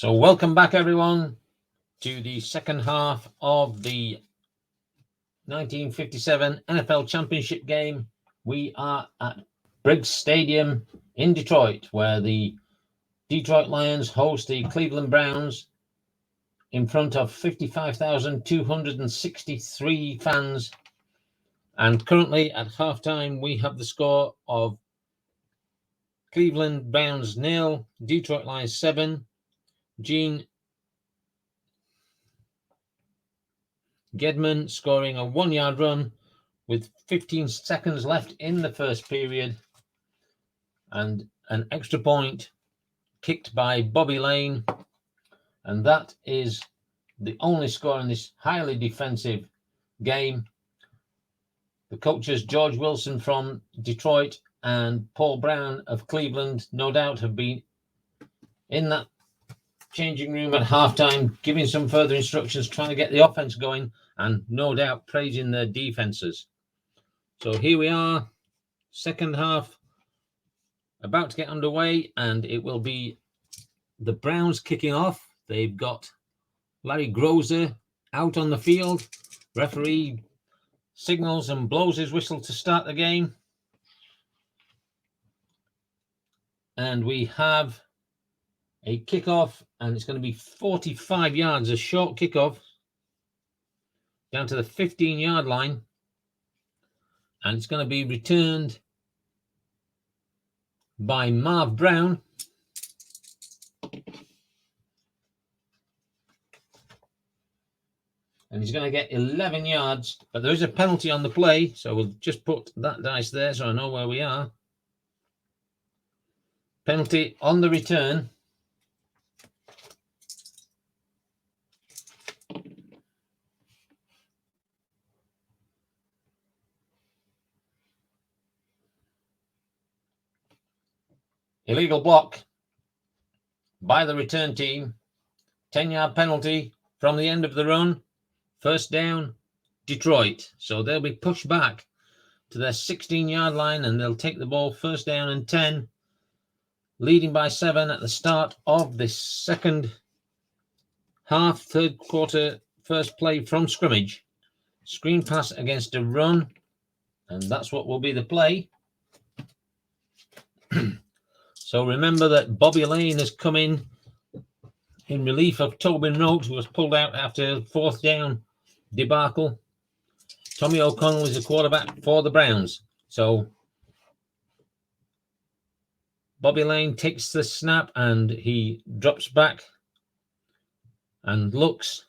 So welcome back, everyone, to the second half of the 1957 NFL Championship game. We are at Briggs Stadium in Detroit, where the Detroit Lions host the Cleveland Browns in front of 55,263 fans. And currently at halftime, we have the score of Cleveland Browns 0, Detroit Lions 7. Gene Gedman scoring a 1-yard run with 15 seconds left in the first period, and an extra point kicked by Bobby Lane. And that is the only score in this highly defensive game. The coaches, George Wilson from Detroit and Paul Brown of Cleveland, no doubt have been in that changing room at halftime, giving some further instructions, trying to get the offense going, and no doubt praising their defenses. So here we are, second half about to get underway, and it will be the Browns kicking off. They've got Larry Grozer out on the field. Referee signals and blows his whistle to start the game. And we have a kickoff, and it's going to be 45 yards, a short kickoff down to the 15-yard line. And it's going to be returned by Marv Brown. And he's going to get 11 yards, but there is a penalty on the play, so we'll just put that dice there so I know where we are. Penalty on the return. Illegal block by the return team. 10-yard penalty from the end of the run. First down, Detroit. So they'll be pushed back to their 16-yard line, and they'll take the ball first down and 10, leading by 7 at the start of this second half, third quarter, first play from scrimmage. Screen pass against a run, and that's what will be the play. So remember that Bobby Lane has come in relief of Tobin Rote, who was pulled out after fourth down debacle. Tommy O'Connell is the quarterback for the Browns. So Bobby Lane takes the snap and he drops back and looks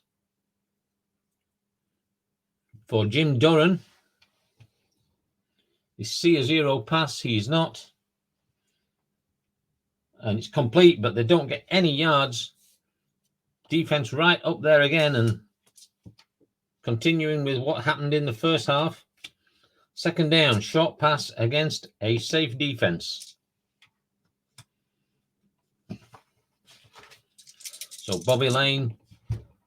for Jim Duran. You see a zero pass. He's not. And it's complete, but they don't get any yards. Defense right up there again, and continuing with what happened in the first half. Second down, short pass against a safe defense. So Bobby Lane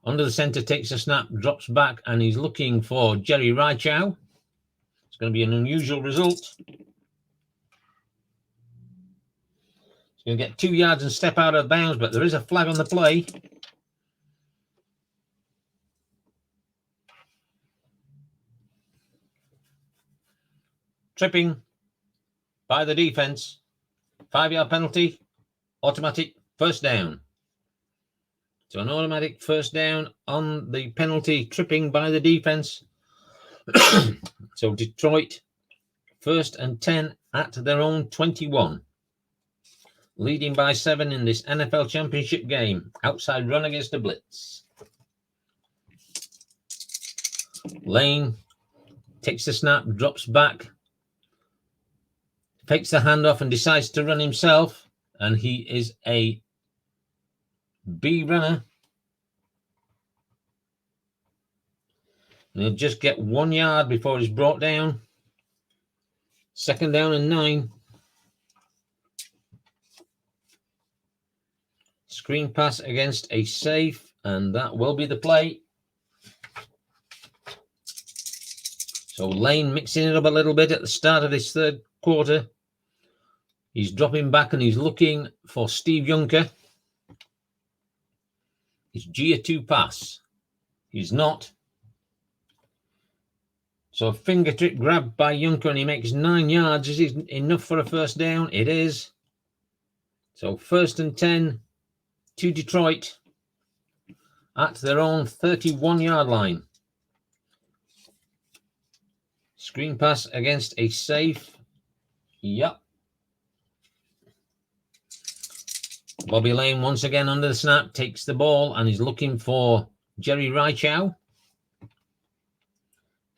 under the center takes a snap, drops back, and he's looking for Jerry Reichow. It's going to be an unusual result. He's going to get 2 yards and step out of bounds, but there is a flag on the play. Tripping by the defense. 5-yard penalty. Automatic first down. So an automatic first down on the penalty, tripping by the defense. So Detroit, 1st and 10 at their own 21. Leading by 7 in this NFL Championship game. Outside run against a blitz. Lane takes the snap, drops back, takes the handoff and decides to run himself. And he is a B runner. And he'll just get 1 yard before he's brought down. Second down and 9. Screen pass against a safe, and that will be the play. So Lane mixing it up a little bit at the start of this third quarter. He's dropping back and he's looking for Steve Junker. Is G a 2 pass? He's not. So a finger trick grab by Junker, and he makes 9 yards. Is it enough for a first down? It is. So 1st and 10 to Detroit at their own 31-yard line. Screen pass against a safe. Yep. Bobby Lane once again under the snap, takes the ball and is looking for Jerry Reichow.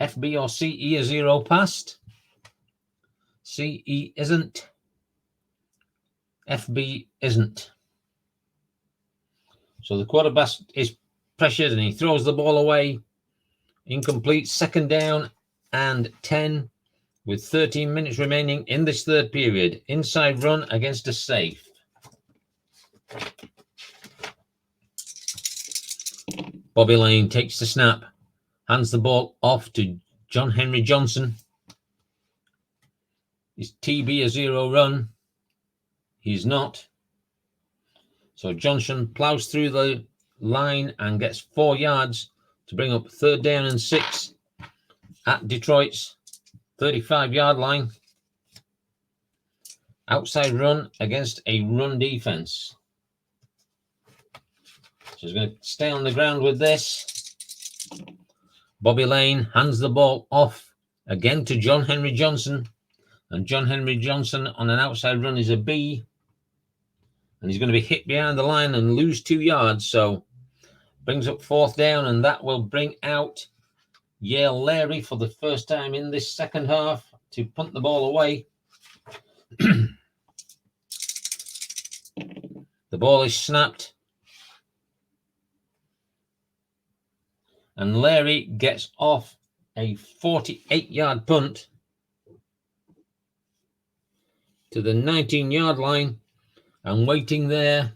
FB or CE a 0 passed. CE isn't. FB isn't. So the quarterback is pressured and he throws the ball away. Incomplete. 2nd down and 10 with 13 minutes remaining in this 3rd period. Inside run against a safe. Bobby Lane takes the snap, hands the ball off to John Henry Johnson. Is TB a 0 run? He's not. So Johnson plows through the line and gets 4 yards to bring up 3rd down and 6 at Detroit's 35-yard line. Outside run against a run defense. So he's going to stay on the ground with this. Bobby Lane hands the ball off again to John Henry Johnson. And John Henry Johnson on an outside run is a B. And he's going to be hit behind the line and lose 2 yards. So brings up 4th down, and that will bring out Yale Larry for the first time in this 2nd half to punt the ball away. The ball is snapped. And Larry gets off a 48-yard punt to the 19-yard line. And waiting there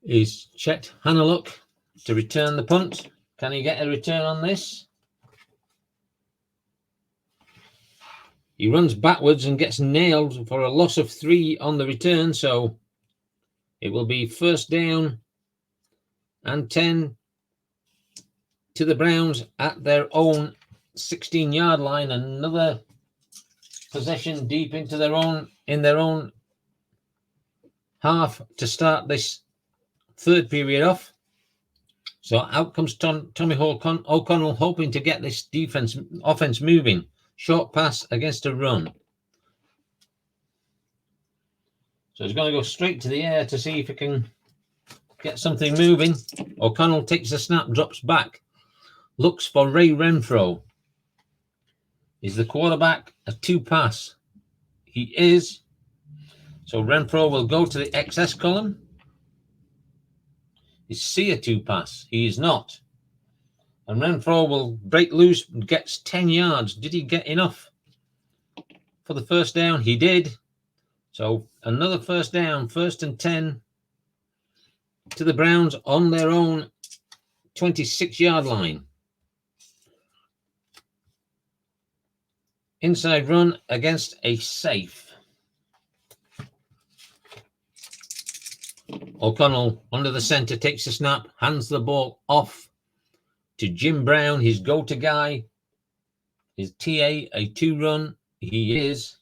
is Chet Hanaluk to return the punt. Can he get a return on this? He runs backwards and gets nailed for a loss of 3 on the return. So it will be 1st down and 10 to the Browns at their own 16-yard line. Another possession deep into their own half to start this 3rd period off. So out comes Tommy O'Connell, hoping to get this offense moving. Short pass against a run. So he's going to go straight to the air to see if he can get something moving. O'Connell takes the snap, drops back, looks for Ray Renfro. Is the quarterback a 2 pass? He is. So Renfro will go to the XS column. Is C a 2 pass? He is not. And Renfro will break loose and gets 10 yards. Did he get enough for the 1st down? He did. So another 1st down, 1st and 10 to the Browns on their own 26-yard line. Inside run against a safe. O'Connell under the center takes the snap, hands the ball off to Jim Brown, his go-to guy. Is TA a 2 run? He is.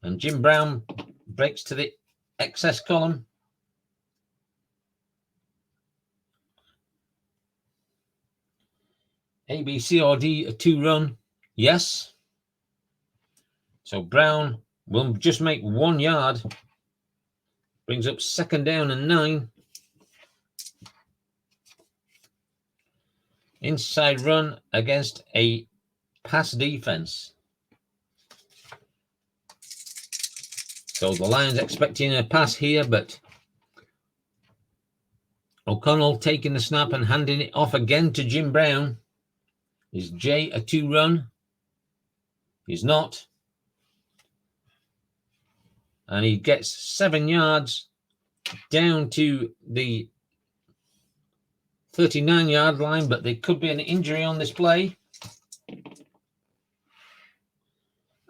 And Jim Brown breaks to the XS column. A, B, C, or D a 2 run? Yes. So Brown will just make 1 yard. Brings up 2nd down and 9. Inside run against a pass defense. So the Lions expecting a pass here, but O'Connell taking the snap and handing it off again to Jim Brown. Is J a 2 run? He's not. And he gets 7 yards down to the 39-yard line, but there could be an injury on this play.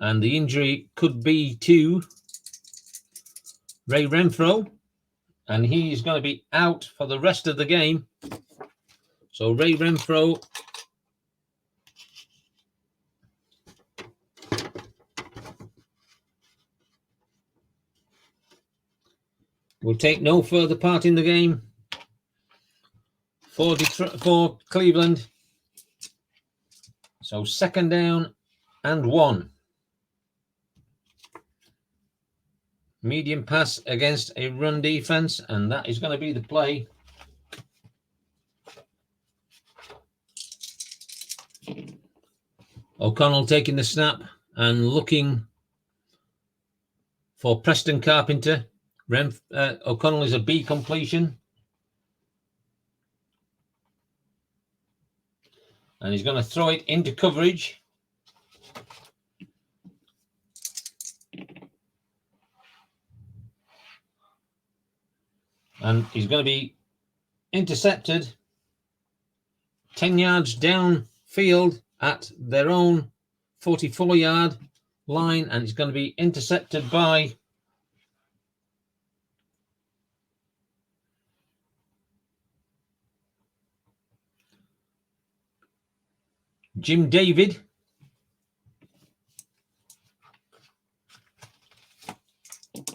And the injury could be to Ray Renfro. and he's going to be out for the rest of the game. So Ray Renfro will take no further part in the game for Cleveland. So 2nd down and 1. Medium pass against a run defense, and that is going to be the play. O'Connell taking the snap and looking for Preston Carpenter. O'Connell is a B completion. And he's going to throw it into coverage. And he's going to be intercepted 10 yards downfield at their own 44-yard line. And he's going to be intercepted by Jim David.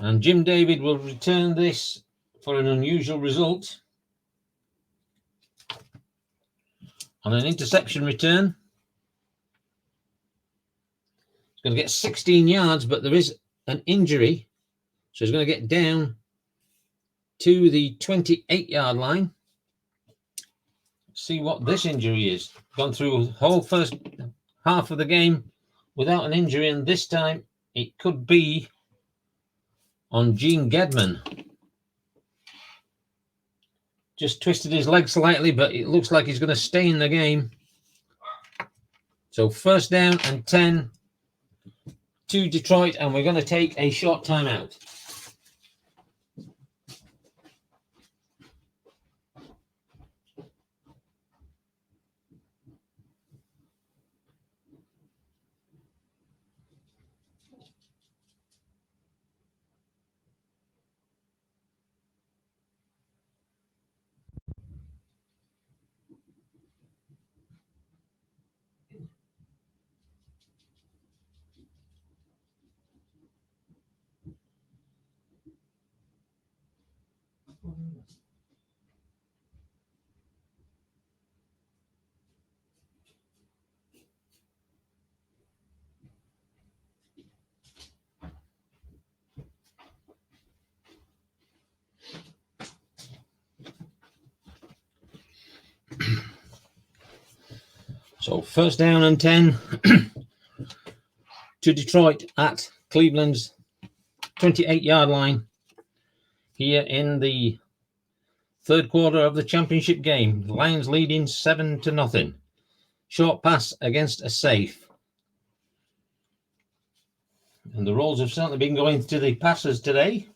And Jim David will return this for an unusual result on an interception return. He's going to get 16 yards, but there is an injury. So he's going to get down to the 28-yard line. See what this injury is. Gone through the whole first half of the game without an injury, and this time it could be on Gene Gedman. Just twisted his leg slightly, but it looks like he's going to stay in the game. So 1st down and 10 to Detroit, and we're going to take a short timeout. So 1st down and 10 to Detroit at Cleveland's 28-yard line here in the 3rd quarter of the championship game. The Lions leading 7-0. Short pass against a safe. And the roles have certainly been going to the passers today.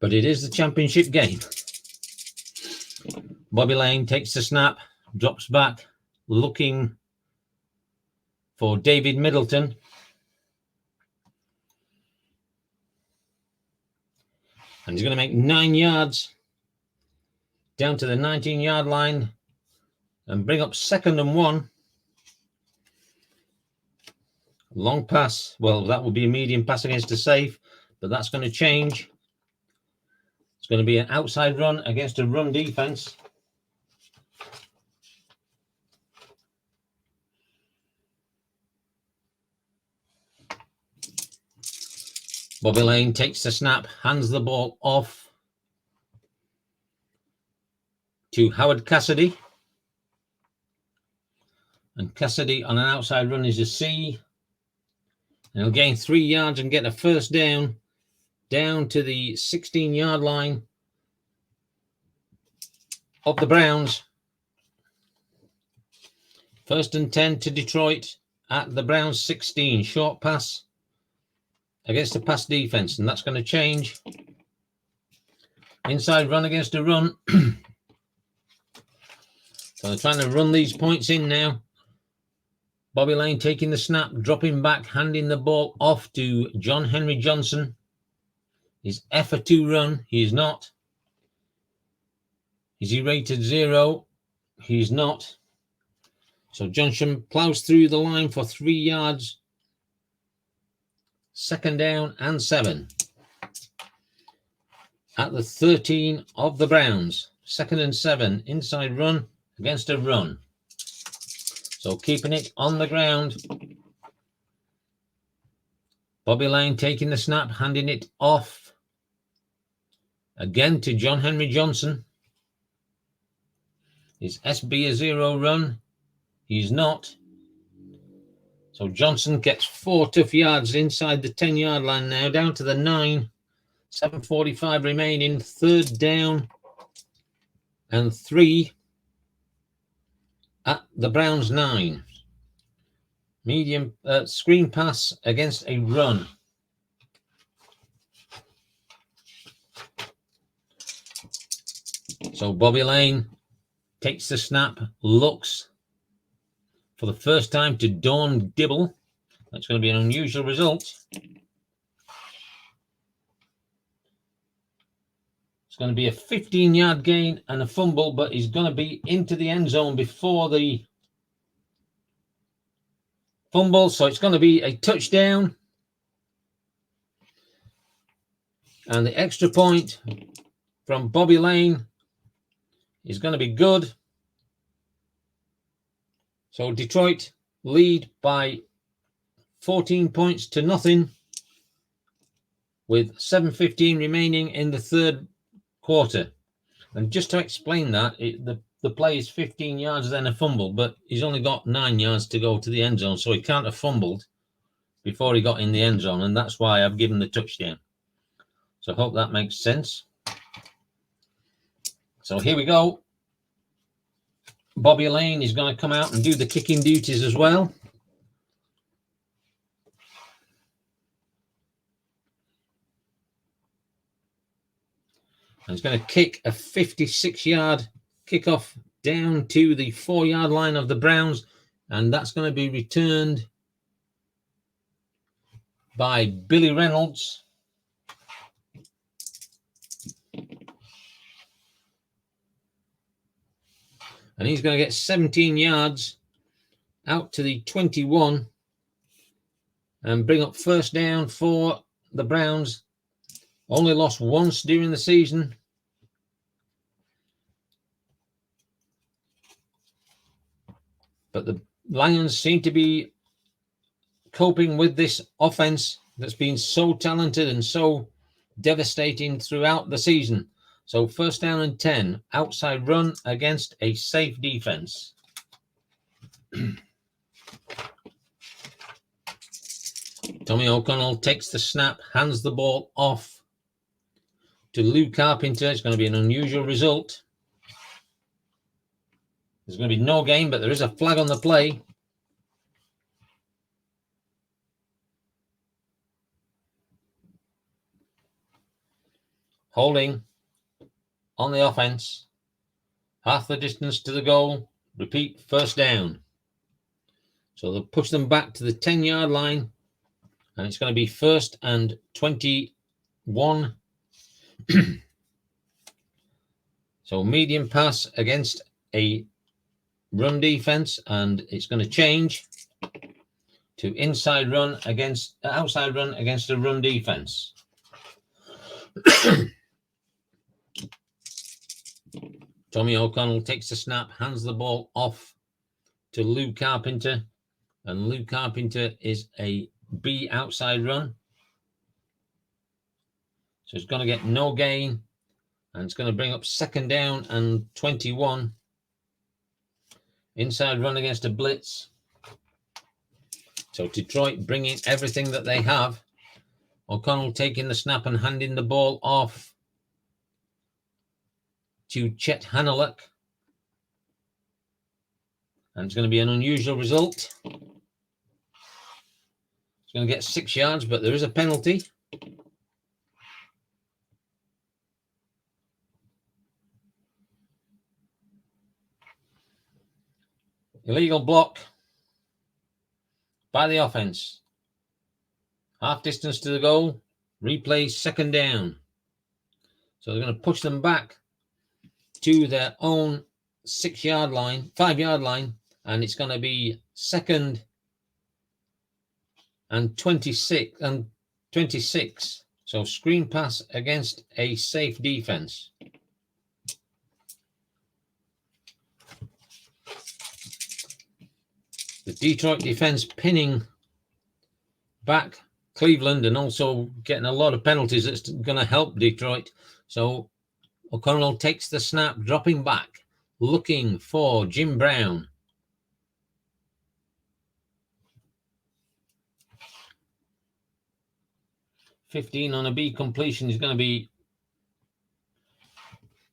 But it is the championship game. Bobby Lane takes the snap, drops back, looking for David Middleton. And he's going to make 9 yards down to the 19-yard line and bring up 2nd and 1. Long pass. Well, that will be a medium pass against a safe, but that's going to change. It's going to be an outside run against a run defense. Bobby Lane takes the snap, hands the ball off to Howard Cassidy. And Cassidy on an outside run is a C. And he'll gain 3 yards and get a 1st down to the 16-yard line of the Browns. 1st and 10 to Detroit at the Browns 16. Short pass against a pass defense, and that's going to change. Inside run against a run. So they're trying to run these points in now. Bobby Lane taking the snap, dropping back, handing the ball off to John Henry Johnson. Is F a 2 run? He is not. Is he rated 0? He's not. So Johnson plows through the line for 3 yards. 2nd down and 7. At the 13 of the Browns. 2nd and 7. Inside run against a run. So keeping it on the ground. Bobby Lane taking the snap, handing it off. Again to John Henry Johnson. Is SB a 0 run? He's not. So Johnson gets 4 tough yards inside the 10-yard line now, down to the 9. 7:45 remaining, 3rd down and 3 at the Browns 9. Medium screen pass against a run. So Bobby Lane takes the snap, looks for the first time to Dawn Dibble. That's going to be an unusual result. It's going to be a 15-yard gain and a fumble, but he's going to be into the end zone before the fumble. So it's going to be a touchdown. And the extra point from Bobby Lane is going to be good. So Detroit lead by 14 points to nothing with 7:15 remaining in the 3rd quarter. And just to explain that, the play is 15 yards, then a fumble, but he's only got 9 yards to go to the end zone, so he can't have fumbled before he got in the end zone, and that's why I've given the touchdown. So I hope that makes sense. So here we go. Bobby Lane is going to come out and do the kicking duties as well. And he's going to kick a 56-yard kickoff down to the 4-yard line of the Browns. And that's going to be returned by Billy Reynolds. And he's going to get 17 yards out to the 21 and bring up 1st down for the Browns. Only lost once during the season. But the Lions seem to be coping with this offense that's been so talented and so devastating throughout the season. So 1st down and 10, outside run against a safe defense. Tommy O'Connell takes the snap, hands the ball off to Lou Carpenter. It's going to be an unusual result. There's going to be no gain, but there is a flag on the play. Holding on the offense. Half the distance to the goal. Repeat, 1st down. So they'll push them back to the 10-yard line. And it's going to be 1st and 21. So medium pass against a run defense. And it's going to change to outside run against a run defense. Tommy O'Connell takes the snap, hands the ball off to Lou Carpenter, and Lou Carpenter is a B outside run. So it's going to get no gain, and it's going to bring up 2nd down and 21. Inside run against a blitz. So Detroit bringing everything that they have. O'Connell taking the snap and handing the ball off to Chet Hanaluk. And it's going to be an unusual result. It's going to get 6 yards, but there is a penalty. Illegal block by the offense. Half distance to the goal. Replay second down. So they're going to push them back to their own 6-yard line, 5-yard line, and it's going to be second and 26 and 26. So screen pass against a safe defense. The Detroit defense pinning back Cleveland and also getting a lot of penalties. That's going to help Detroit. So O'Connell takes the snap, dropping back, looking for Jim Brown. $15 on a B completion is going to be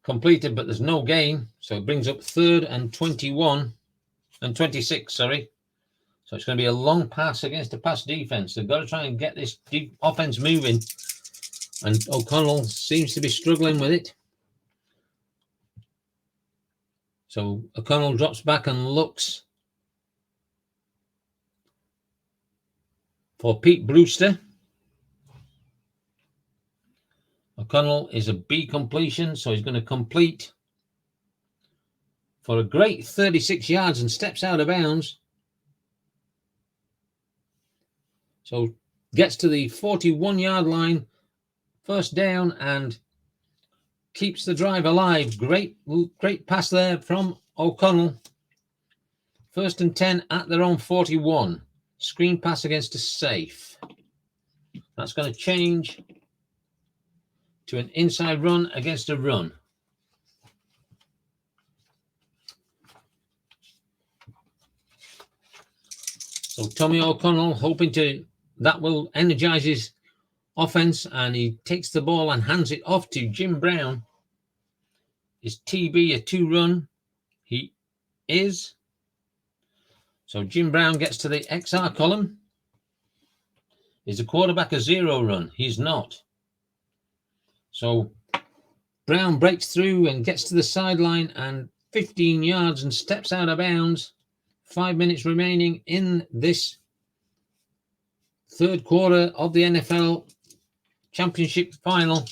completed, but there's no gain. So it brings up 3rd and 21 and 26, sorry. So it's going to be a long pass against the pass defense. They've got to try and get this deep offense moving. And O'Connell seems to be struggling with it. So O'Connell drops back and looks for Pete Brewster. O'Connell is a B completion, so he's going to complete for a great 36 yards and steps out of bounds. So gets to the 41-yard line, first down, and keeps the drive alive. Great pass there from O'Connell. 1st and 10 at their own 41. Screen pass against a safe. That's going to change to an inside run against a run. So Tommy O'Connell hoping that will energize his offense, and he takes the ball and hands it off to Jim Brown. Is TB a 2-run? He is. So Jim Brown gets to the XR column. Is the quarterback a 0-run? He's not. So Brown breaks through and gets to the sideline and 15 yards and steps out of bounds. 5 minutes remaining in this 3rd quarter of the NFL Championship final.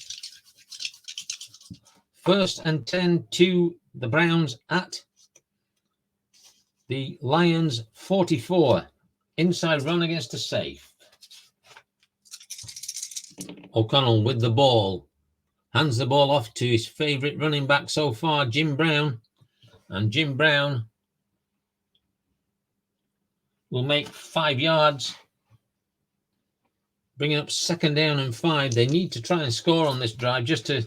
1st and 10 to the Browns at the Lions 44. Inside run against a safe. O'Connell with the ball. Hands the ball off to his favorite running back so far, Jim Brown. And Jim Brown will make 5 yards. Bringing up 2nd down and 5. They need to try and score on this drive just to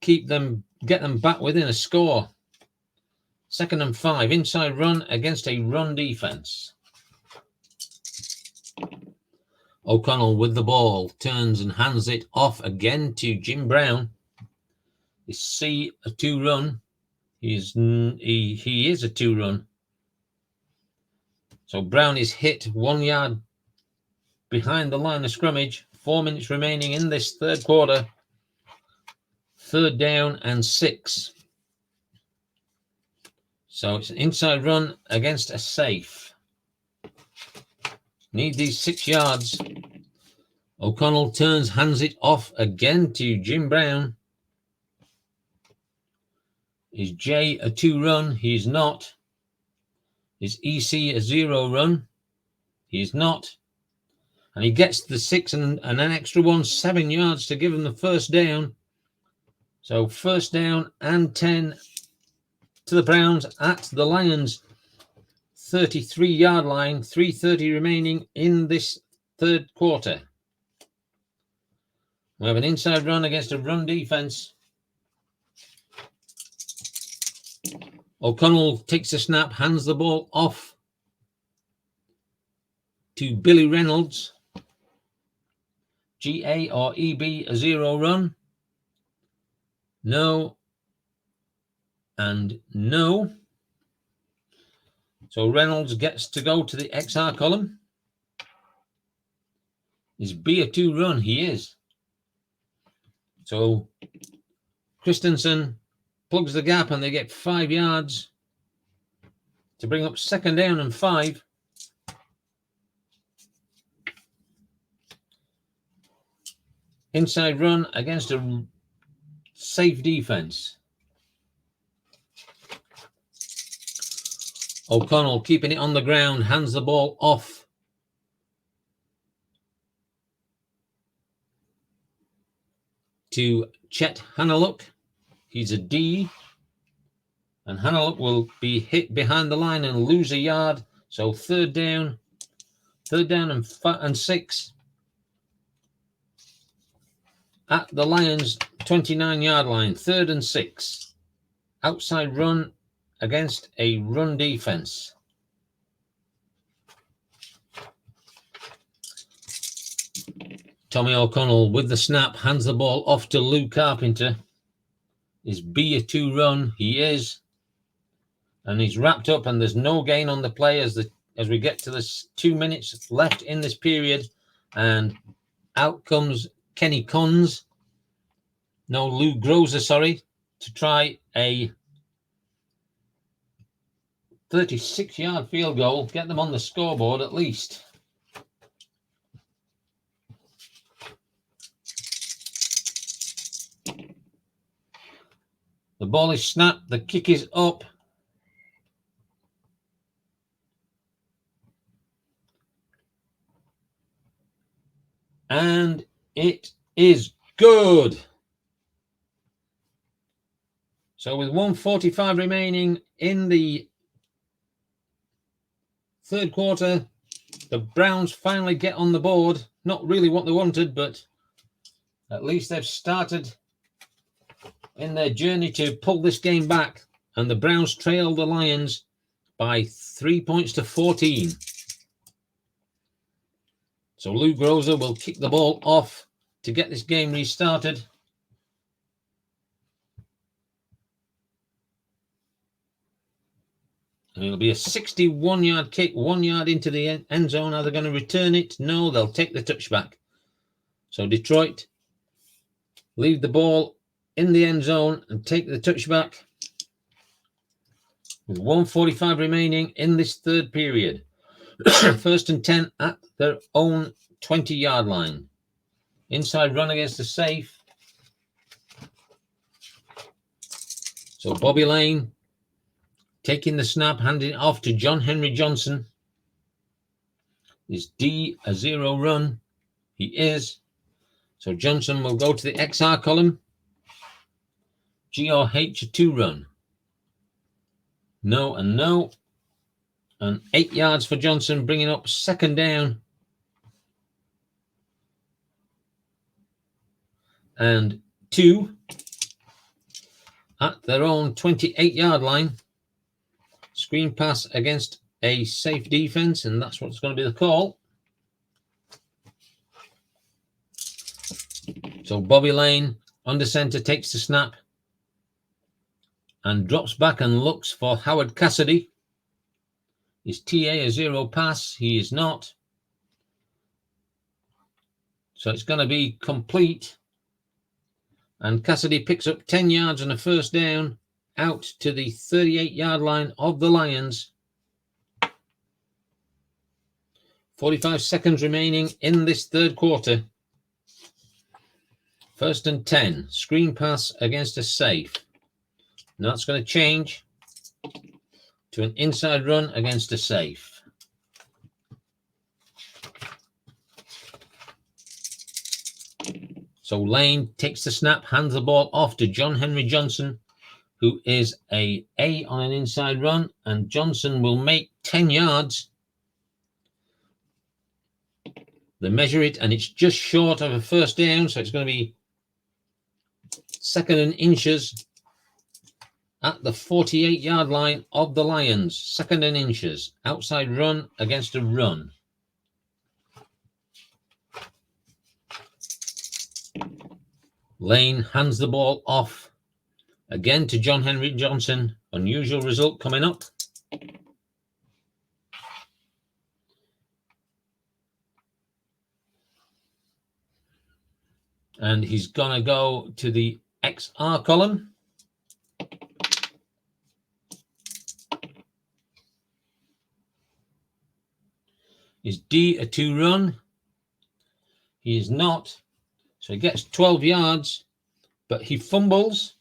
get them back within a score. 2nd and 5. Inside run against a run defense. O'Connell with the ball. Turns and hands it off again to Jim Brown. Is C a 2-run? He is a 2-run. So Brown is hit 1 yard behind the line of scrimmage. 4 minutes remaining in this 3rd quarter. 3rd down and 6. So it's an inside run against a safe. Need these 6 yards. O'Connell turns, hands it off again to Jim Brown. Is J a 2-run? He's not. Is EC a 0-run? He's not. And he gets the 6 and an extra 1, 7 yards to give him the 1st down. So 1st down and 10 to the Browns at the Lions 33-yard line. 3:30 remaining in this 3rd quarter. We have an inside run against a run defense. O'Connell takes the snap, hands the ball off to Billy Reynolds. GA or EB a 0-run? No. And no. So Reynolds gets to go to the XR column. Is B a 2-run? He is. So Christensen plugs the gap and they get 5 yards to bring up 2nd down and 5. inside run against a safe defense. O'Connell keeping it on the ground, hands the ball off to Chet Hanaluk. He's a D, and Hanaluk will be hit behind the line and lose a yard. So third down and 6 at the Lions 29-yard line. 3rd and 6. Outside run against a run defense. Tommy O'Connell with the snap, hands the ball off to Lou Carpenter. Is B a 2 run? He is. And he's wrapped up, and there's no gain on the play as we get to this 2 minutes left in this period. And out comes Kenny Cons. No, Lou Grozer, sorry, to try a 36-yard field goal, get them on the scoreboard at least. The ball is snapped, the kick is up. And it is good. So with 1:45 remaining in the third quarter, the Browns finally get on the board. Not really what they wanted, but at least they've started in their journey to pull this game back. And the Browns trail the Lions by 3 points to 14. So Lou Grozer will kick the ball off to get this game restarted. And it'll be a 61-yard kick, 1 yard into the end zone. Are they going to return it? No, they'll take the touchback. So Detroit leave the ball in the end zone and take the touchback with 1:45 remaining in this third period. 1st and 10 at their own 20-yard line. Inside run against the safe. So Bobby Lane taking the snap, handing it off to John Henry Johnson. Is D a 0 run? He is. So Johnson will go to the XR column. G or H a 2 run? No and no. And 8 yards for Johnson, bringing up 2nd down. And 2 at their own 28-yard line. Screen pass against a safe defense, and that's what's going to be the call. So Bobby Lane under center takes the snap and drops back and looks for Howard Cassidy. Is TA a 0 pass? He is not. So it's going to be complete. And Cassidy picks up 10 yards and a 1st down out to the 38-yard line of the Lions. 45 seconds remaining in this third quarter. 1st and 10. Screen pass against a safe. Now that's going to change to an inside run against a safe. So Lane takes the snap, hands the ball off to John Henry Johnson, who is a on an inside run, and Johnson will make 10 yards. They measure it, and it's just short of a 1st down, so it's going to be 2nd and inches at the 48-yard line of the Lions. 2nd and inches. Outside run against a run. Lane hands the ball off again to John Henry Johnson. Unusual result coming up. And he's going to go to the XR column. Is D a 2 run? He is not. So he gets 12 yards, but he fumbles.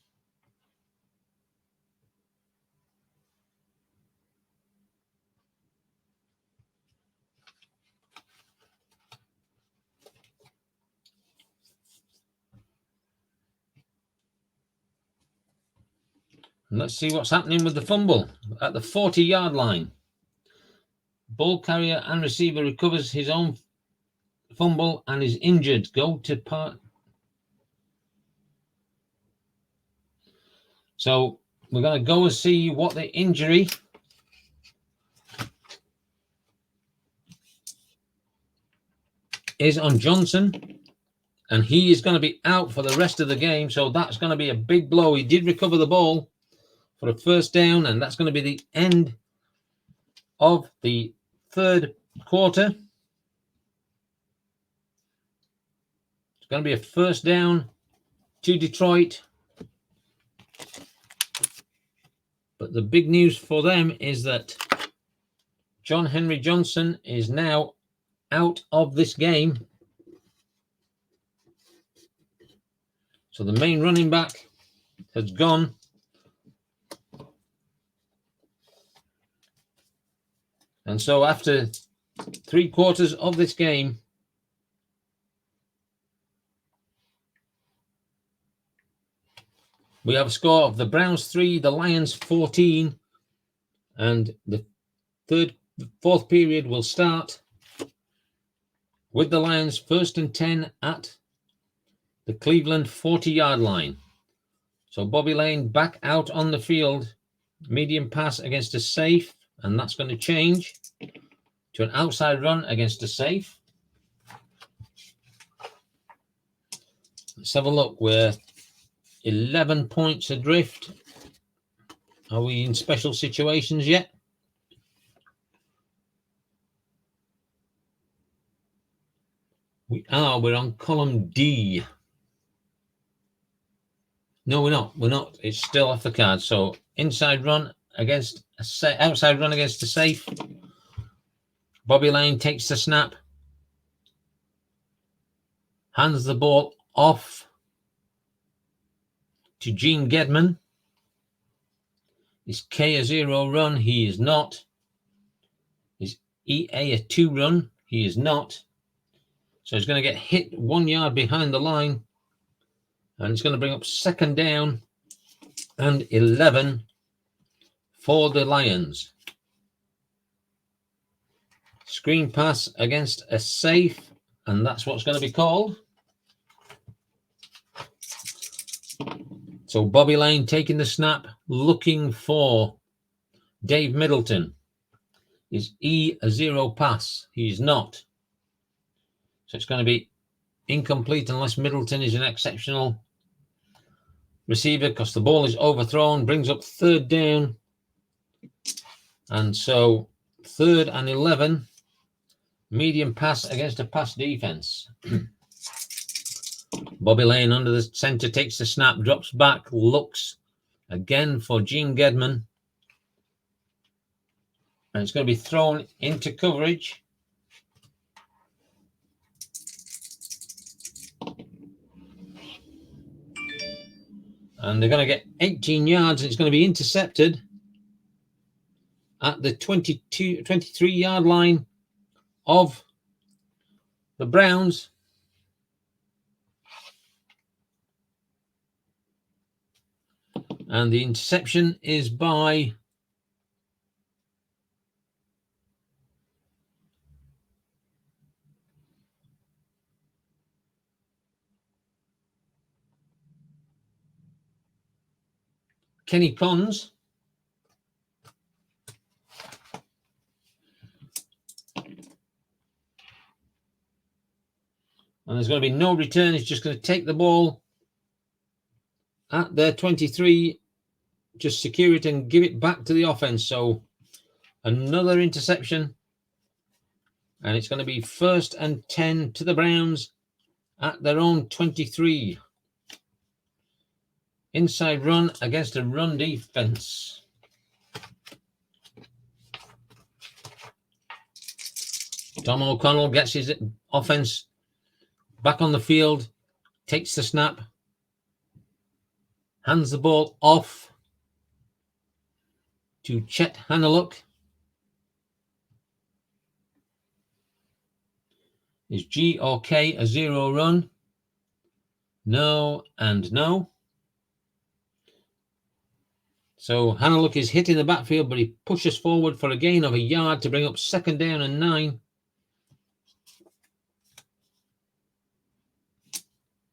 And let's see what's happening with the fumble at the 40-yard line. Ball carrier and receiver recovers his own fumble and is injured. Go to part. So we're going to go and see what the injury is on Johnson. And he is going to be out for the rest of the game. So that's going to be a big blow. He did recover the ball for a first down, and that's going to be the end of the third quarter. It's going to be a first down to Detroit. But the big news for them is that John Henry Johnson is now out of this game. So the main running back has gone. And so after 3 quarters of this game, we have a score of the Browns 3, the Lions 14, and the fourth period will start with the Lions 1st and 10 at the Cleveland 40-yard line. So Bobby Lane back out on the field, medium pass against a safe, and that's going to change to an outside run against a safe. Let's have a look. We're 11 points adrift. Are we in special situations yet? We are. We're on column D. No, we're not. We're not. It's still off the card. So inside run against a outside run against a safe. Bobby Lane takes the snap, hands the ball off to Gene Gedman. Is K a 0 run? He is not. Is EA a 2 run? He is not. So he's going to get hit 1 yard behind the line. And it's going to bring up second down and 11 for the Lions. Screen pass against a safe, and that's what's going to be called. So Bobby Lane taking the snap, looking for Dave Middleton. Is E a 0 pass? He is not. So it's going to be incomplete unless Middleton is an exceptional receiver, because the ball is overthrown, brings up third down. And so 3rd and 11, medium pass against a pass defense. Bobby Lane under the center takes the snap, drops back, looks again for Gene Gedman. And it's going to be thrown into coverage. And they're going to get 18 yards, and it's going to be intercepted at the 23-yard line of the Browns. And the interception is by Kenny Pons. And there's going to be no return. He's just going to take the ball at their 23, just secure it and give it back to the offense. So another interception. And it's going to be 1st and 10 to the Browns at their own 23. Inside run against a run defense. Tom O'Connell gets his offense back on the field takes the snap, hands the ball off to Chet Hanaluk. Is G or K a 0 run? No and no. So Hanaluk is hitting the backfield, but he pushes forward for a gain of a yard to bring up 2nd down and 9.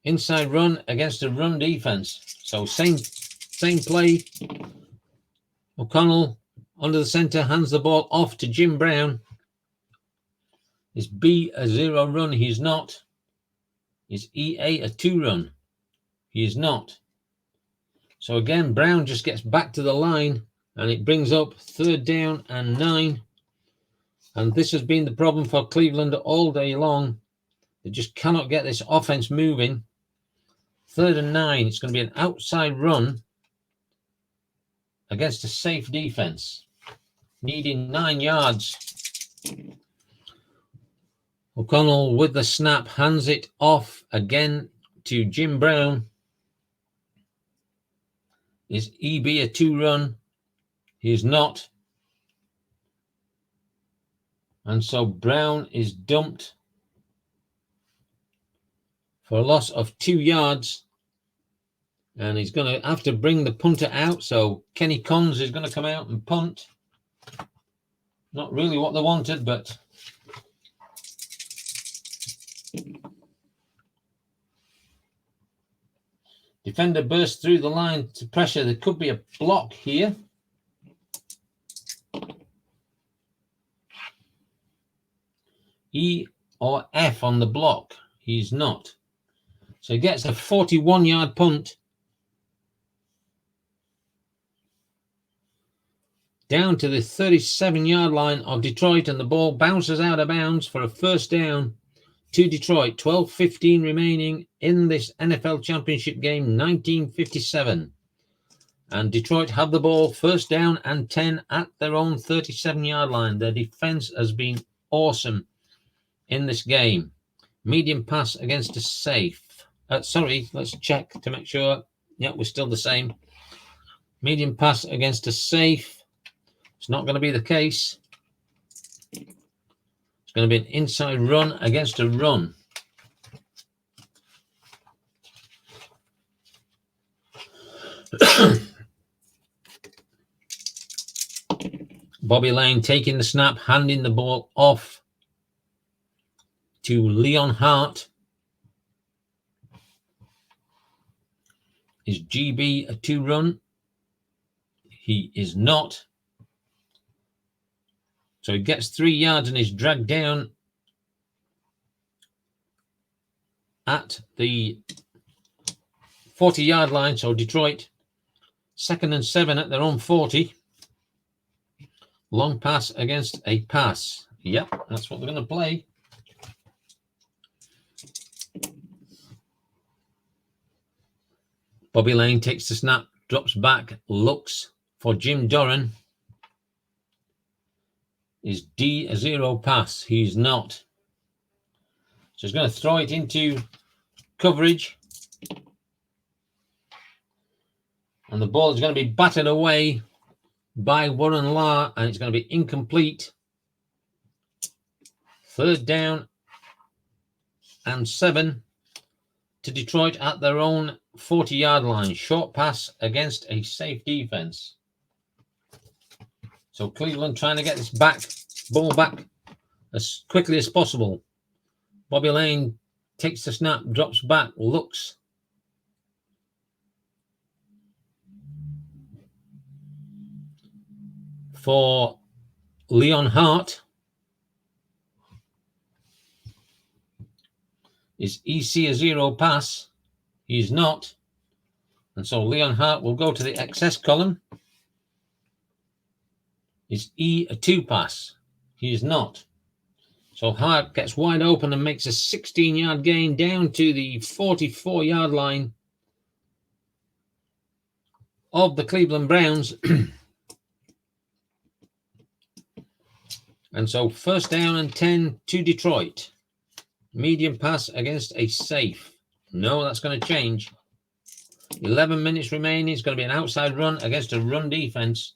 Inside run against a run defense. So same play. O'Connell under the center, hands the ball off to Jim Brown. Is B a 0 run? He's not. Is EA a 2 run? He is not. So again, Brown just gets back to the line, and it brings up 3rd down and 9. And this has been the problem for Cleveland all day long. They just cannot get this offense moving. 3rd and 9. It's going to be an outside run against a safe defense, needing 9 yards. O'Connell with the snap, hands it off again to Jim Brown. Is EB a 2 run? He is not. And so Brown is dumped for a loss of 2 yards. And he's going to have to bring the punter out. So Kenny Cons is going to come out and punt. Not really what they wanted, but defender bursts through the line to pressure. There could be a block here. E or F on the block. He's not. So he gets a 41-yard punt. Down to the 37-yard line of Detroit, and the ball bounces out of bounds for a 1st down to Detroit. 12:15 remaining in this NFL Championship game, 1957. And Detroit have the ball, 1st down and 10 at their own 37-yard line. Their defense has been awesome in this game. Medium pass against a safe. Sorry, let's check to make sure. Yeah, we're still the same. Medium pass against a safe. It's not going to be the case. It's going to be an inside run against a run. Bobby Lane taking the snap, handing the ball off to Leon Hart. Is GB a 2 run? He is not. So he gets 3 yards and is dragged down at the 40-yard line. So Detroit, 2nd and 7 at their own 40. Long pass against a pass. Yep, that's what they're going to play. Bobby Lane takes the snap, drops back, looks for Jim Doran. Is D a 0 pass? He's not. So he's going to throw it into coverage. And the ball is going to be batted away by Warren Lahr, and it's going to be incomplete. 3rd down and 7 to Detroit at their own 40-yard line. Short pass against a safe defense. So Cleveland trying to get this ball back as quickly as possible. Bobby Lane takes the snap, drops back, looks. For Leon Hart. Is EC a 0 pass? He's not. And so Leon Hart will go to the excess column. Is E a 2 pass? He is not. So Hart gets wide open and makes a 16-yard gain down to the 44-yard line of the Cleveland Browns. And so 1st down and 10 to Detroit. Medium pass against a safe. No, that's going to change. 11 minutes remaining. It's going to be an outside run against a run defense.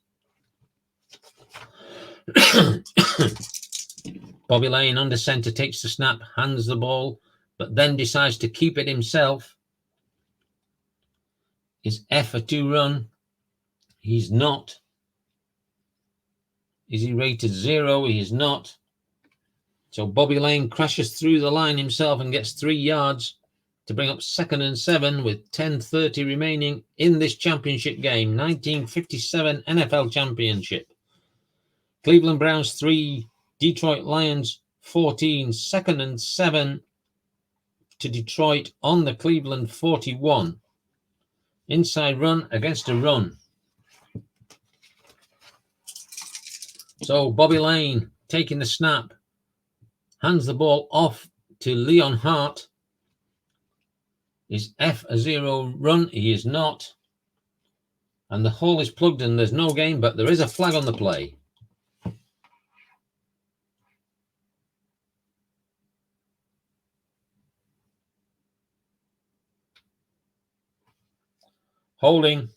Bobby Lane under center takes the snap, hands the ball, but then decides to keep it himself. Is F a 2-run? He's not. Is he rated 0? He is not. So Bobby Lane crashes through the line himself and gets 3 yards to bring up 2nd and 7 with 10:30 remaining in this championship game. 1957 NFL Championship. Cleveland Browns 3, Detroit Lions 14. 2nd and 7 to Detroit on the Cleveland 41. Inside run against a run. So Bobby Lane taking the snap, hands the ball off to Leon Hart. Is F a 0-run? He is not. And the hole is plugged and there's no game, but there is a flag on the play. Holding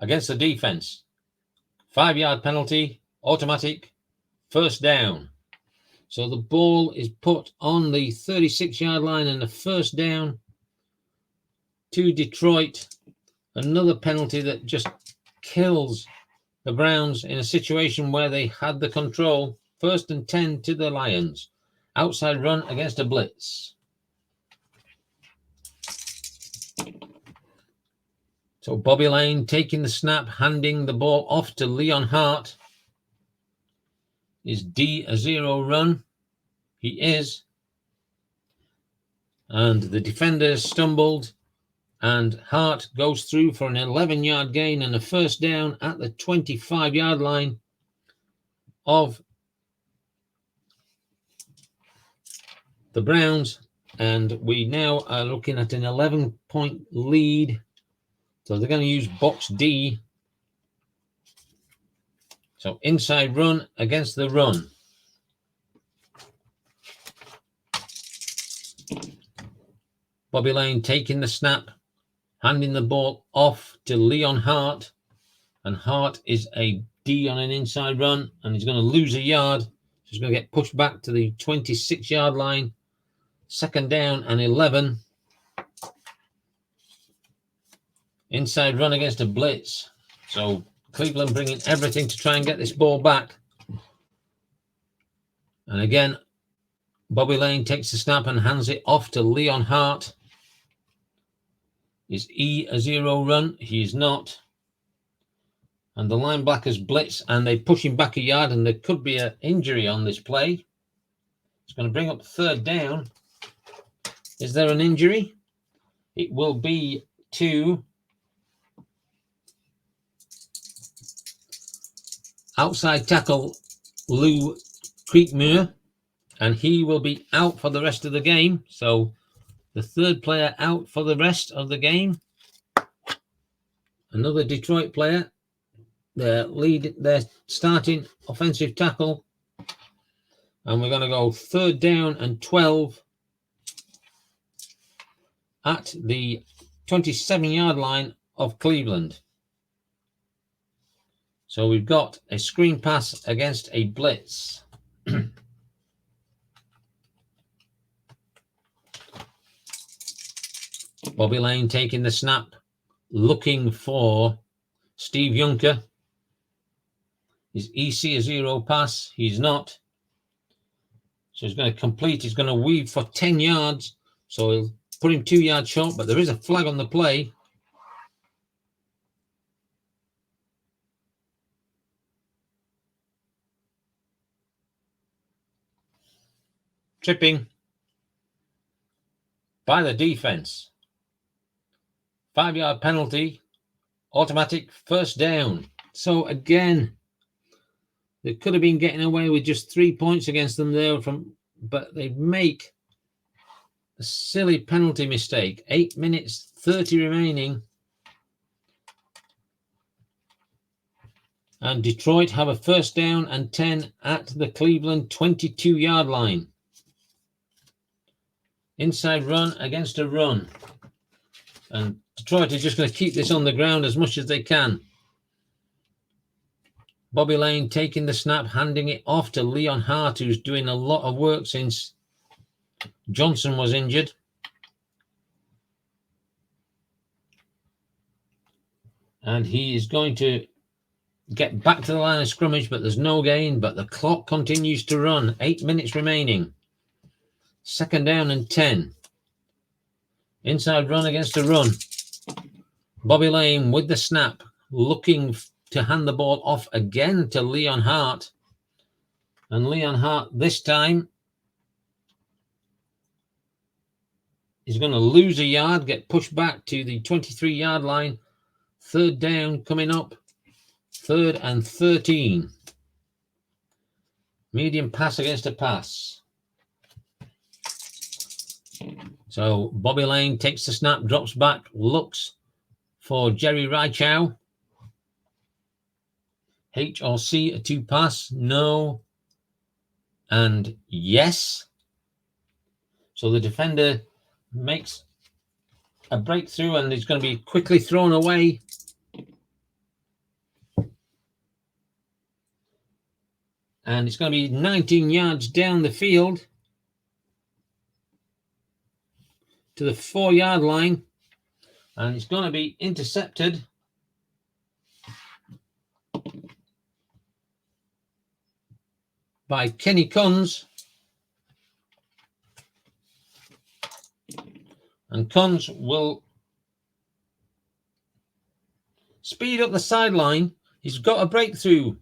against the defense. 5-yard penalty, automatic, 1st down. So the ball is put on the 36-yard line and the 1st down to Detroit. Another penalty that just kills the Browns in a situation where they had the control. 1st and 10 to the Lions. Outside run against a blitz. So Bobby Lane taking the snap, handing the ball off to Leon Hart. Is D a 0-run? He is. And the defender stumbled, and Hart goes through for an 11-yard gain and a 1st down at the 25-yard line of the Browns. And we now are looking at an 11-point lead. So they're going to use box D. So inside run against the run. Bobby Lane taking the snap, handing the ball off to Leon Hart. And Hart is a D on an inside run, and he's going to lose a yard. So he's going to get pushed back to the 26-yard line. 2nd down and 11. Inside run against a blitz. So Cleveland bringing everything to try and get this ball back. And again, Bobby Lane takes the snap and hands it off to Leon Hart. Is E a 0-run? He is not. And the linebackers blitz and they push him back a yard, and there could be an injury on this play. It's going to bring up 3rd down. Is there an injury? It will be to outside tackle Lou Creekmuir, and he will be out for the rest of the game. So the 3rd player out for the rest of the game. Another Detroit player, their starting offensive tackle. And we're going to go 3rd down and 12 at the 27-yard line of Cleveland. So we've got a screen pass against a blitz. Bobby Lane taking the snap, looking for Steve Junker. Is EC a 0 pass? He's not. So he's going to complete. He's going to weave for 10 yards. So he'll put him 2 yards short, but there is a flag on the play. Tripping by the defense. 5-yard penalty, automatic, 1st down. So again, they could have been getting away with just 3 points against them there, but they make a silly penalty mistake. 8 minutes, 30 remaining. And Detroit have a 1st down and 10 at the Cleveland 22-yard line. Inside run against a run. And Detroit is just going to keep this on the ground as much as they can. Bobby Lane taking the snap, handing it off to Leon Hart, who's doing a lot of work since Johnson was injured. And he is going to get back to the line of scrimmage, but there's no gain. But the clock continues to run. 8 minutes remaining. 2nd down and 10. Inside run against a run. Bobby Lane with the snap, looking to hand the ball off again to Leon Hart. And Leon Hart this time is going to lose a yard, get pushed back to the 23-yard line. 3rd down coming up. 3rd and 13. Medium pass against a pass. So Bobby Lane takes the snap, drops back, looks for Jerry Reichow. H or C, a 2 pass? No. And yes. So the defender makes a breakthrough and it's going to be quickly thrown away. And it's going to be 19 yards down the field to the 4-yard line. And it's going to be intercepted by Kenny Kunz. And Kunz will speed up the sideline. He's got a breakthrough.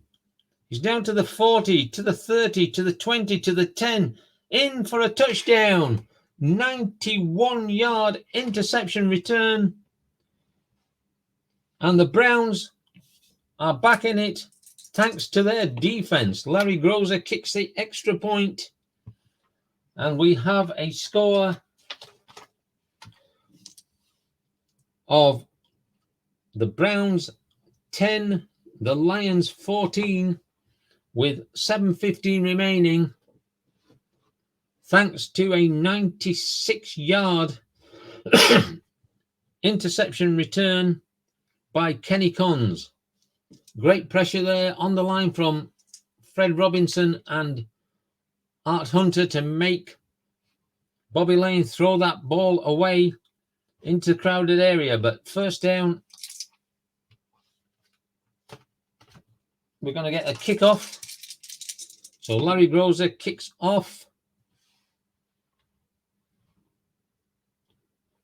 He's down to the 40, to the 30, to the 20, to the 10. In for a touchdown. 91-yard interception return. And the Browns are back in it thanks to their defense. Larry Grozer kicks the extra point. And we have a score of the Browns 10, the Lions 14, with 7:15 remaining, thanks to a 96-yard interception return by Kenny Kunz. Great pressure there on the line from Fred Robinson and Art Hunter to make Bobby Lane throw that ball away into the crowded area. But 1st down, we're going to get a kickoff. So Larry Grozer kicks off.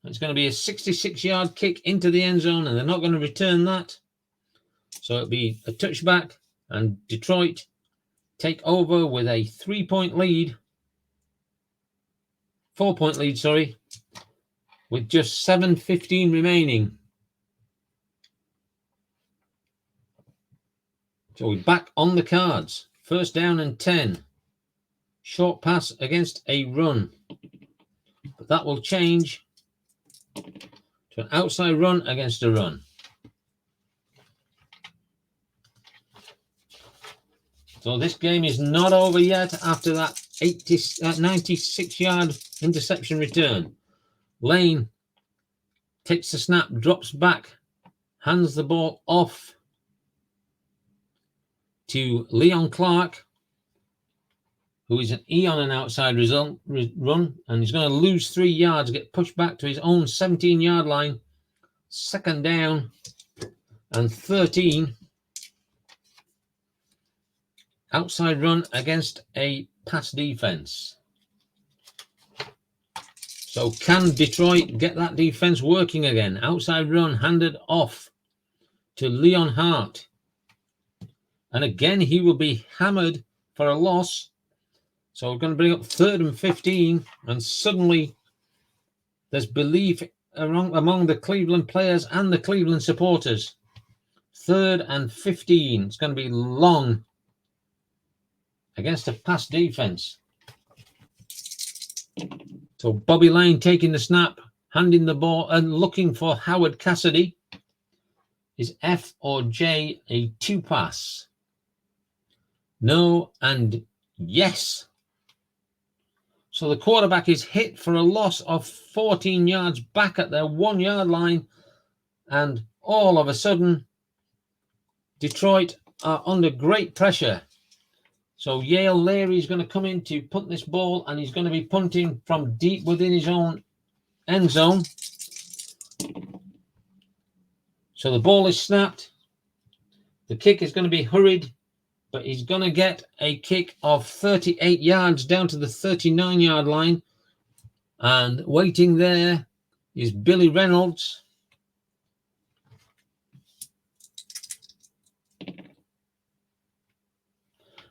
It's going to be a 66-yard kick into the end zone, and they're not going to return that. So it'll be a touchback, and Detroit take over with a 4-point lead, with just 7:15 remaining. So we're back on the cards. 1st down and 10. Short pass against a run. But that will change to an outside run against a run. So this game is not over yet after that 96-yard interception return. Lane takes the snap, drops back, hands the ball off to Leon Clark, who is an E on an outside run, and he's going to lose 3 yards, get pushed back to his own 17-yard line. 2nd down and 13. Outside run against a pass defense. So can Detroit get that defense working again? Outside run handed off to Leon Hart. And again, he will be hammered for a loss. So we're going to bring up 3rd and 15. And suddenly there's belief among the Cleveland players and the Cleveland supporters. 3rd and 15. It's going to be long against a pass defense. So Bobby Lane taking the snap, handing the ball and looking for Howard Cassidy. Is F or J a 2 pass? No and yes. So the quarterback is hit for a loss of 14 yards back at their 1 yard line. And all of a sudden, Detroit are under great pressure. So Yale Leary is going to come in to punt this ball, and he's going to be punting from deep within his own end zone. So the ball is snapped. The kick is going to be hurried, but he's going to get a kick of 38 yards down to the 39-yard line. And waiting there is Billy Reynolds.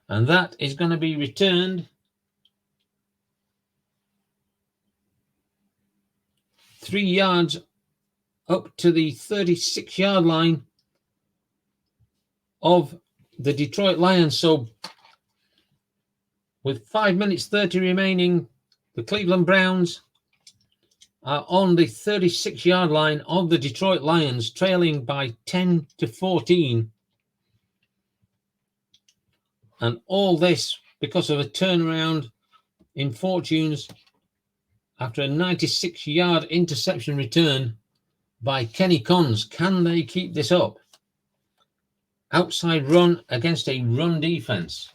And that is going to be returned 3 yards up to the 36-yard line of the Detroit Lions. So with 5 minutes 30 remaining, the Cleveland Browns are on the 36-yard line of the Detroit Lions, trailing by 10-14. And all this because of a turnaround in fortunes after a 96-yard interception return by Kenny Cons. Can they keep this up? Outside run against a run defense.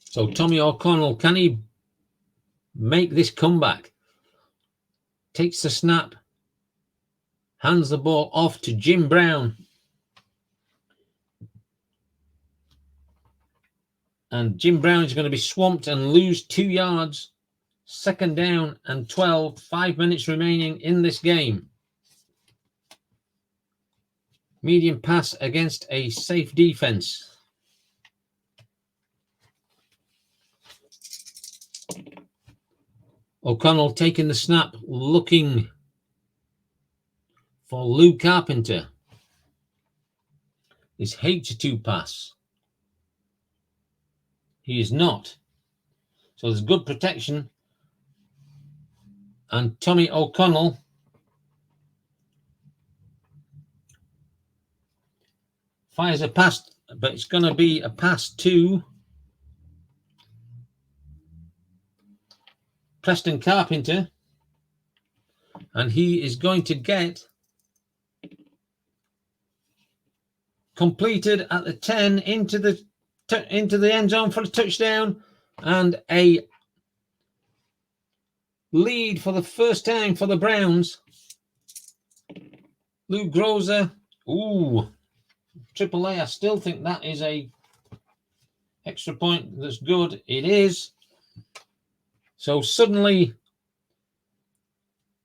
So Tommy O'Connell, can he make this comeback? Takes the snap, hands the ball off to Jim Brown. And Jim Brown is going to be swamped and lose 2 yards. 2nd down and 12, 5 minutes remaining in this game. Medium pass against a safe defense. O'Connell taking the snap, looking for Lou Carpenter. Is H2 pass? He is not. So there's good protection. And Tommy O'Connell fires a pass, but it's going to be a pass to Preston Carpenter. And he is going to get completed at the 10 into the end zone for a touchdown and a lead for the first time for the Browns. Lou Groza. Ooh, triple A. I still think that is a extra point that's good. It is. So suddenly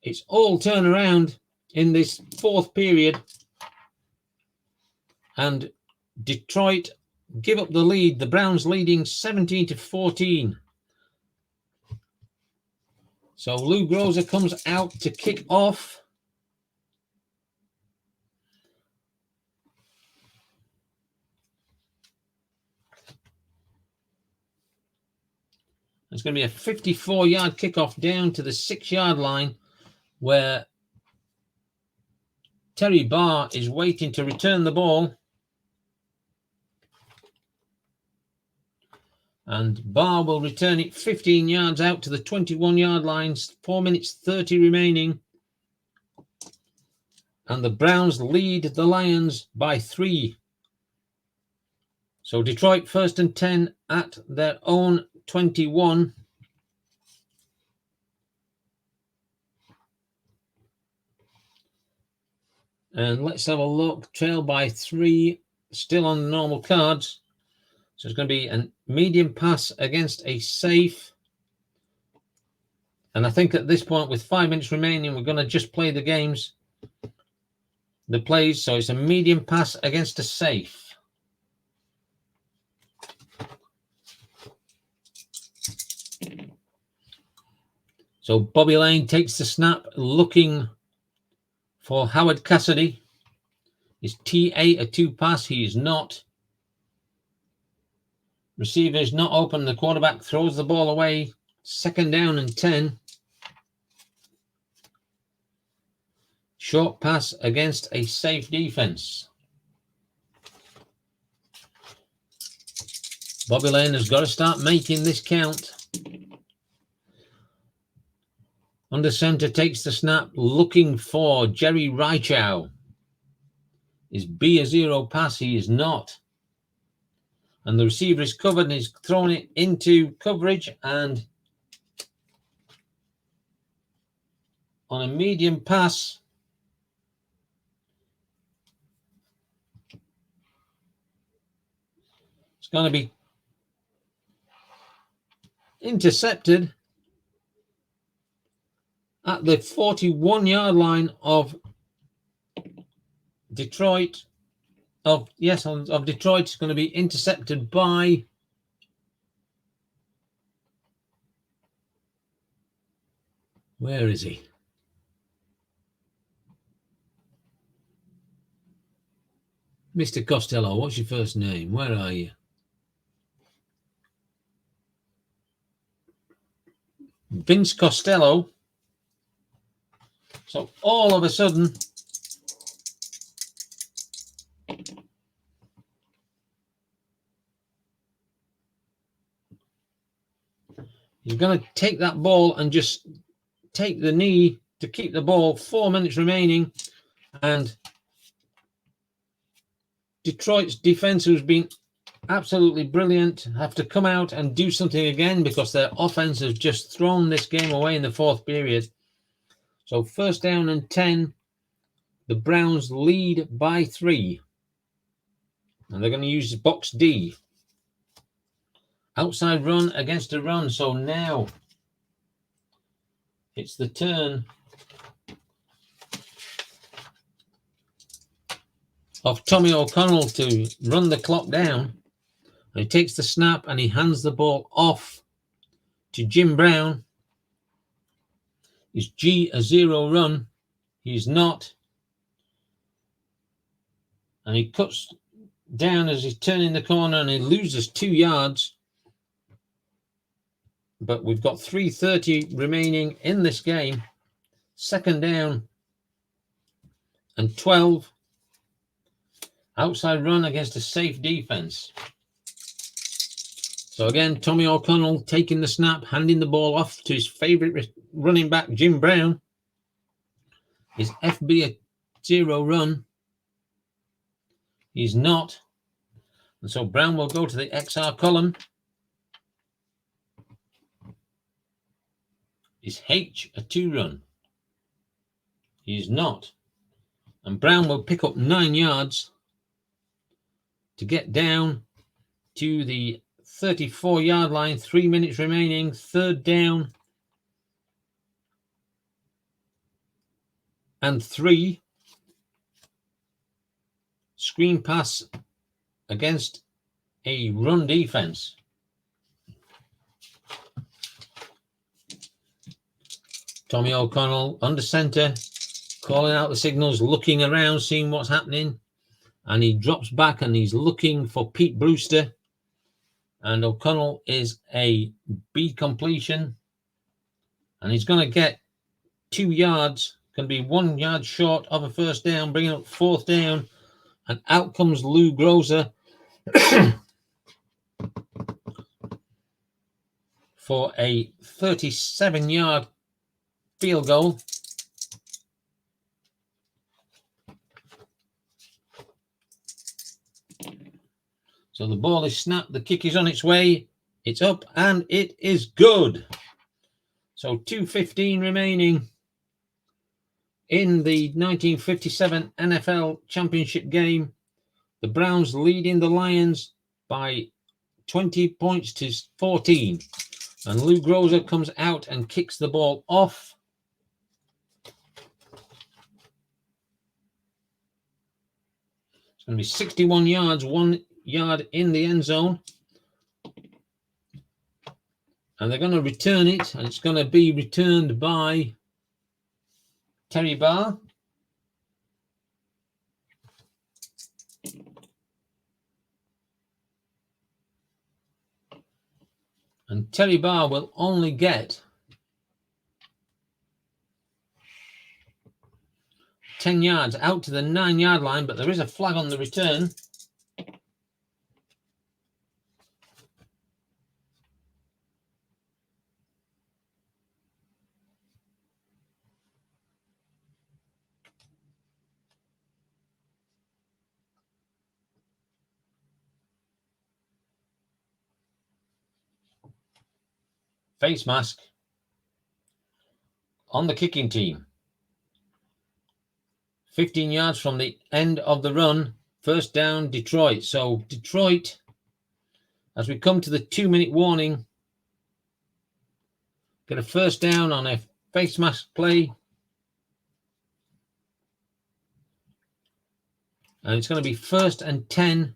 it's all turned around in this 4th period, and Detroit give up the lead. The Browns leading 17-14. So Lou Groza comes out to kick off. It's going to be a 54-yard kickoff down to the 6-yard line, where Terry Barr is waiting to return the ball. And Barr will return it 15 yards out to the 21-yard line. 4 minutes 30 remaining. And the Browns lead the Lions by 3. So Detroit 1st and 10 at their own 21. And let's have a look. Trail by 3. Still on the normal cards. So it's going to be a medium pass against a safe. And I think at this point, with 5 minutes remaining, we're going to just play the games, the plays. So it's a medium pass against a safe. So Bobby Lane takes the snap, looking for Howard Cassidy. Is TA a 2 pass? He is not. Receiver is not open. The quarterback throws the ball away. 2nd down and 10. Short pass against a safe defense. Bobby Lane has got to start making this count. Under center takes the snap, looking for Jerry Reichow. Is B a zero pass? He is not. And the receiver is covered and he's thrown it into coverage, and on a medium pass, it's going to be intercepted at the 41-yard line of Detroit. Of Detroit. It's going to be intercepted by where is he? Mr. Costello, what's your first name? Where are you? Vince Costello. So all of a sudden, he's going to take that ball and just take the knee to keep the ball. 4 minutes remaining, and Detroit's defense, who's been absolutely brilliant, have to come out and do something again because their offense has just thrown this game away in the fourth period. So 1st down and 10. The Browns lead by 3. And they're going to use box D. Outside run against a run. So now it's the turn of Tommy O'Connell to run the clock down. And he takes the snap and he hands the ball off to Jim Brown. Is G a zero run? He's not. And he cuts down as he's turning the corner and he loses 2 yards. But we've got 3:30 remaining in this game. 2nd down and 12. Outside run against a safe defense. So again, Tommy O'Connell taking the snap, handing the ball off to his favorite running back, Jim Brown. Is FB a zero run? He's not. And so Brown will go to the XR column. Is H a 2 run? He's not. And Brown will pick up 9 yards to get down to the 34-yard line. 3 minutes remaining. 3rd down and 3. Screen pass against a run defense. Tommy O'Connell under center, calling out the signals, looking around, seeing what's happening. And he drops back and he's looking for Pete Brewster. And O'Connell is a B completion. And he's going to get 2 yards. Going to be 1 yard short of a 1st down, bringing up 4th down. And out comes Lou Groza for a 37-yard field goal. So the ball is snapped. The kick is on its way. It's up and it is good. So 2:15 remaining in the 1957 NFL Championship game. The Browns leading the Lions by 20 points to 14. And Lou Groza comes out and kicks the ball off. It's going to be 61 yards, 1 yard in the end zone. And they're going to return it, and it's going to be returned by Terry Barr. And Terry Barr will only get 10 yards out to the 9-yard line, but there is a flag on the return. Face mask on the kicking team. 15 yards from the end of the run. First down, Detroit. So Detroit, as we come to the 2-minute warning, get a first down on a face mask play. And it's going to be 1st and 10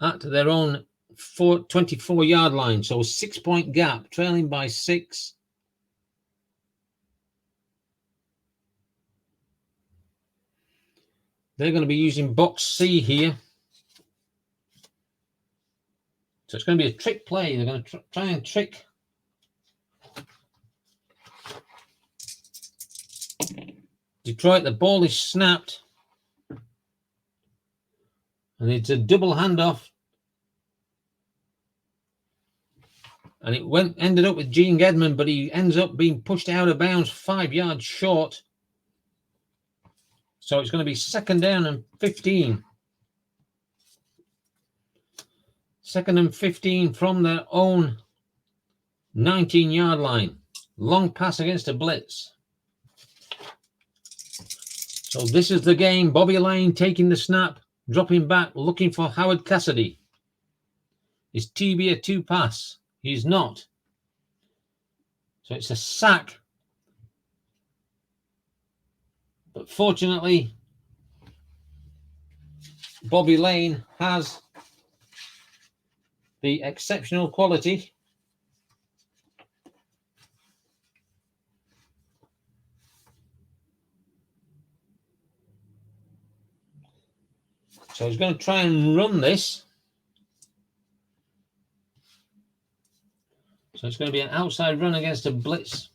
at their own 24-yard line. So a 6-point gap, trailing by 6. They're going to be using box C here. So it's going to be a trick play. They're going to try and trick Detroit. The ball is snapped. And it's a double handoff. And it ended up with Gene Gedman, but he ends up being pushed out of bounds 5 yards short. So it's going to be 2nd down and 15. 2nd and 15 from their own 19-yard line. Long pass against a blitz. So this is the game. Bobby Lane taking the snap, dropping back, looking for Howard Cassidy. Is TB a 2 pass? He's not. So it's a sack. But fortunately, Bobby Lane has the exceptional quality so he's going to try and run this. So it's going to be an outside run against a blitz.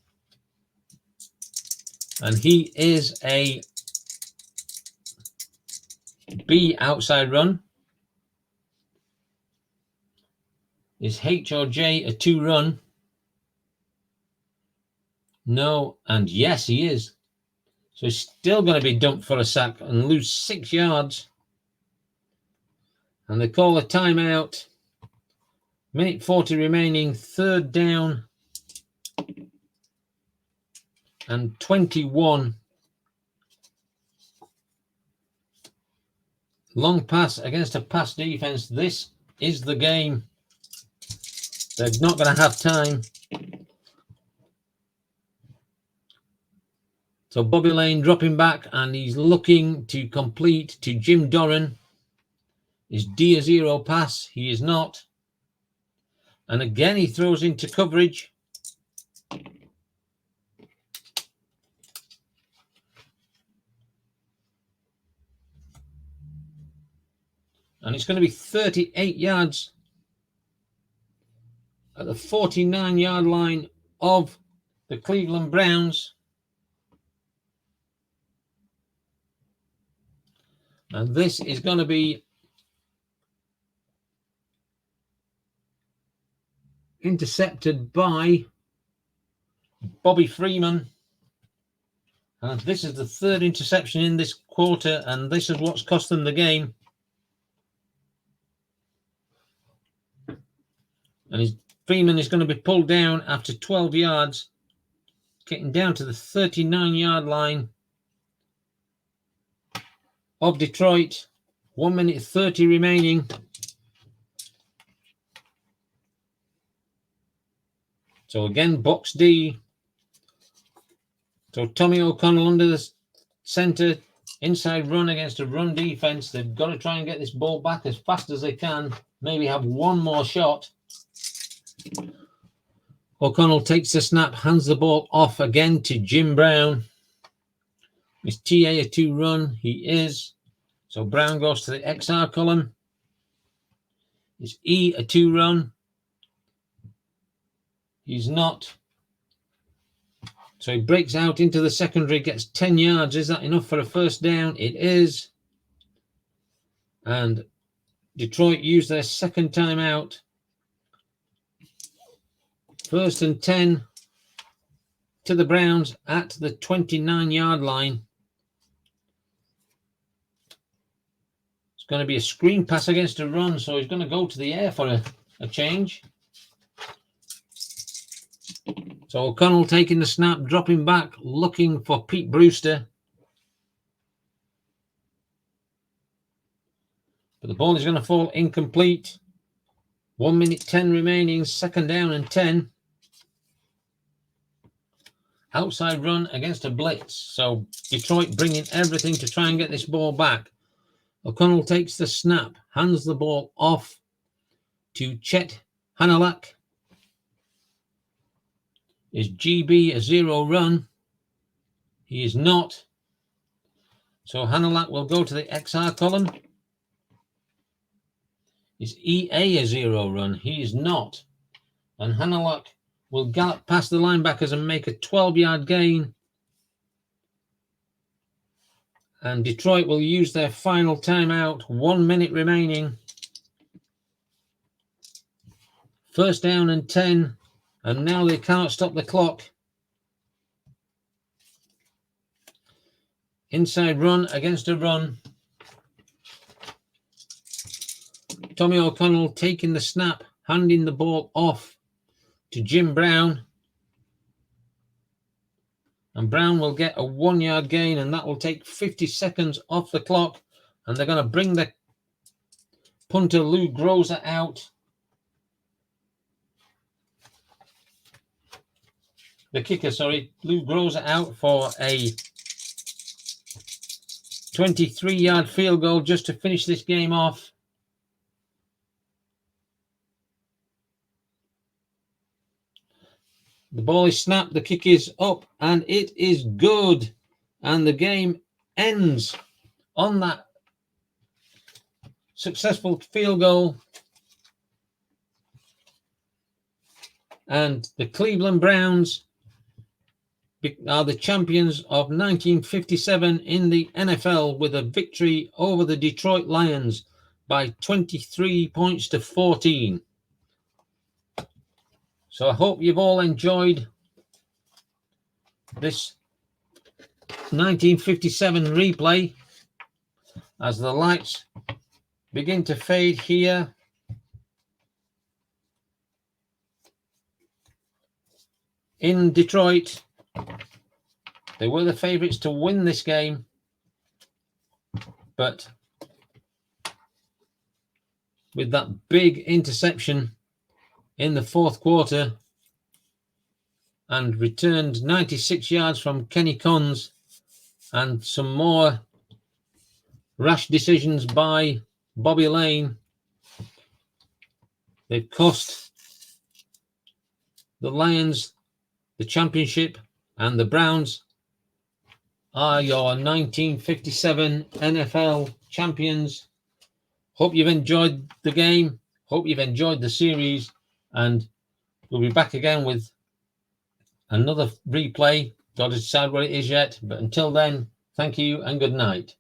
And he is a B outside run. Is H or J a 2 run? No, and yes, he is. So he's still going to be dumped for a sack and lose 6 yards. And they call a timeout. Minute 40 remaining, 3rd down and 21. Long pass against a pass defense. This is the game. They're not going to have time. So Bobby Lane dropping back, and he's looking to complete to Jim Doran. Is D a 0 pass? He is not. And again, he throws into coverage. And it's going to be 38 yards at the 49-yard line of the Cleveland Browns. And this is going to be intercepted by Bobby Freeman. And this is the 3rd interception in this quarter, and this is what's cost them the game. And Freeman is going to be pulled down after 12 yards, getting down to the 39-yard line of Detroit. 1 minute 30 remaining. So again, box D. So Tommy O'Connell under the center, inside run against a run defense. They've got to try and get this ball back as fast as they can. Maybe have one more shot. O'Connell takes the snap, hands the ball off again to Jim Brown. Is TA a 2 run? He is. So Brown goes to the XR column. Is E a 2 run? He's not. So he breaks out into the secondary, gets 10 yards. Is that enough for a first down? It is. And Detroit used their second timeout. 1st and 10 to the Browns at the 29-yard line. It's going to be a screen pass against a run, so he's going to go to the air for a change. So O'Connell taking the snap, dropping back, looking for Pete Brewster. But the ball is going to fall incomplete. 1 minute 10 remaining, 2nd down and 10. Outside run against a blitz. So Detroit bringing everything to try and get this ball back. O'Connell takes the snap, hands the ball off to Chet Hanalak. Is GB a zero run? He is not. So Hanalak will go to the XR column. Is EA a zero run? He is not. And Hanalak will gallop past the linebackers and make a 12-yard gain. And Detroit will use their final timeout. 1 minute remaining. 1st down and 10. And now they can't stop the clock. Inside run against a run. Tommy O'Connell taking the snap, handing the ball off to Jim Brown. And Brown will get a 1-yard gain, and that will take 50 seconds off the clock. And they're going to bring the punter Lou Groza out. The kicker, Lou Groza out for a 23-yard field goal just to finish this game off. The ball is snapped, the kick is up, and it is good. And the game ends on that successful field goal. And the Cleveland Browns are the champions of 1957 in the NFL with a victory over the Detroit Lions by 23 points to 14. So I hope you've all enjoyed this 1957 replay as the lights begin to fade here. In Detroit, they were the favourites to win this game, but with that big interception in the 4th quarter and returned 96 yards from Kenny Cons and some more rash decisions by Bobby Lane, they've cost the Lions the championship, and the Browns are your 1957 NFL champions. Hope you've enjoyed the game. Hope you've enjoyed the series. And we'll be back again with another replay. Got to decide what it is yet. But until then, thank you and good night.